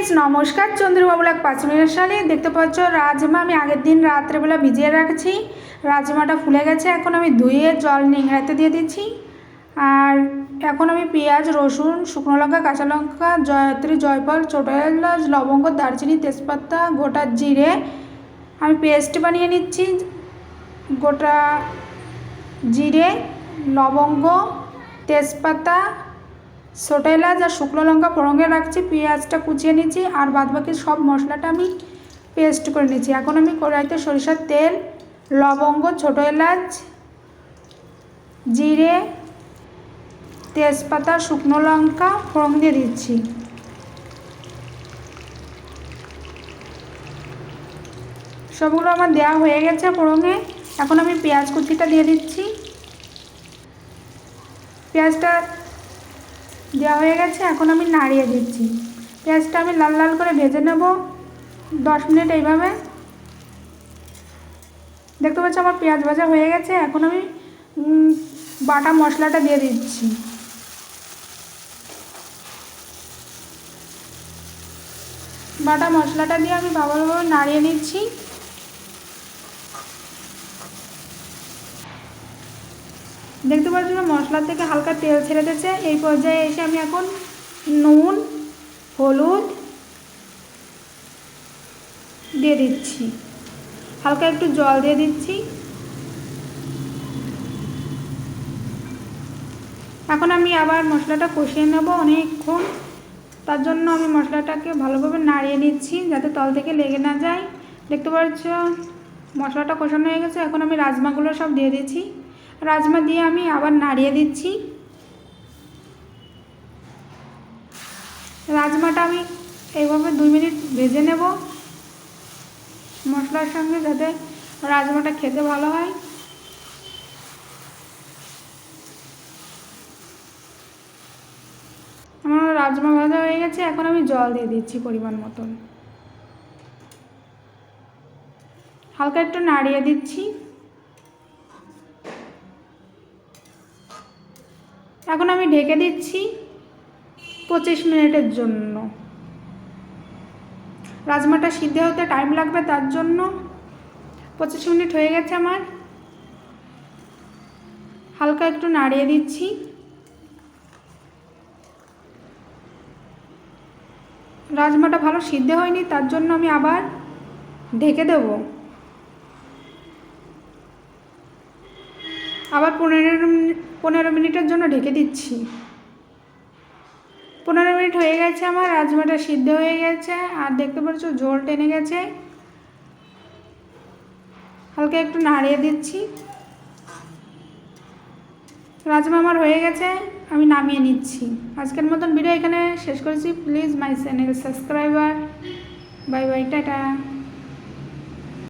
Friends नमस्कार चंद्रबाबू लाग 5 minute साले देखते पाচ্ছ राजमा আমি আগের দিন রাত্রে বেলা ভিজিয়ে রাখছি। রাজমাটা ফুলে গেছে, এখন আমি ধুয়ে জল নিংড়াতে দিয়ে দিচ্ছি। আর এখন আমি পেঁয়াজ রসুন শুকনো লঙ্কা কাঁচা লঙ্কা জয়ত্রী জয়ফল ছোটো এলাচ লবঙ্গ দারচিনি তেজপাতা গোটা জিরে আমি পেস্ট বানিয়ে নিচ্ছি। গোটা জিরে লবঙ্গ তেজপাতা ছোটো এলাচ আর শুকনো লঙ্কা ফোড়নে রাখছি, পেঁয়াজটা কুচিয়ে নিচ্ছি আর বাদবাকি সব মশলাটা আমি পেস্ট করে নিচ্ছি। এখন আমি কড়াইতে সরিষার তেল লবঙ্গ ছোটো এলাচ জিরে তেজপাতা শুকনো লঙ্কা ফোড়ন দিয়ে দিচ্ছি। সবগুলো আমার দেওয়া হয়ে গেছে ফোড়নে। এখন আমি পেঁয়াজ কুচিটা দিয়ে দিচ্ছি। পেঁয়াজটা দেওয়া হয়ে গেছে, এখন আমি নাড়িয়ে দিচ্ছি। পেঁয়াজটা আমি লাল লাল করে ভেজে নেব 10 মিনিট এইভাবে। দেখতে পাচ্ছ আমার পেঁয়াজ ভাজা হয়ে গেছে। এখন আমি বাটা মশলাটা দিয়ে দিচ্ছি। বাটা মশলাটা দিয়ে আমি ভালোভাবে নাড়িয়ে নিচ্ছি। দেখতে পাচ্ছ মশলা থেকে হালকা তেল ছেড়ে দিয়েছে। এই পর্যায়ে এসে আমি এখন নুন হলুদ দিয়ে দিচ্ছি, হালকা একটু জল দিয়ে দিচ্ছি। এখন আমি আবার মশলাটা কষিয়ে নেব অনেকক্ষণ। তার জন্য আমি মশলাটাকে ভালোভাবে নাড়িয়ে নিচ্ছি যাতে তল থেকে লেগে না যায়। দেখতে পাচ্ছ মশলাটা কষানো হয়ে গেছে। এখন আমি রাজমাগুলো সব দিয়ে দিচ্ছি। রাজমা দিয়ে আমি আবার নাড়িয়ে দিচ্ছি। রাজমাটা আমি এইভাবে 2 মিনিট ভেজে নেব মশলার সঙ্গে, যাতে রাজমাটা খেতে ভালো হয়। আমার রাজমা ভাজা হয়ে গেছে। এখন আমি জল দিয়ে দিচ্ছি পরিমাণ মতন, হালকা একটু নাড়িয়ে দিচ্ছি। এখন আমি ঢেকে দিচ্ছি 25 মিনিটের জন্য। রাজমাটা সিদ্ধ হতে টাইম লাগবে, তার জন্য 25 মিনিট হয়ে গেছে আমার। হালকা একটু নাড়িয়ে দিচ্ছি। রাজমাটা ভালো সিদ্ধ হয়নি, তার জন্য আমি আবার ঢেকে দেব। আবার 15 মিনিটের জন্য ঢেকে দিচ্ছি। 15 মিনিট হয়ে গেছে আমার, রাজমাটা সিদ্ধ হয়ে গেছে আর দেখতে পাচ্ছ ঝোল টেনে গেছে। হালকা একটু নাড়িয়ে দিচ্ছি। রাজমা আমার হয়ে গেছে, আমি নামিয়ে নিচ্ছি। আজকের মতন ভিডিও এখানে শেষ করেছি। Please my channel subscriber. Bye bye, tata.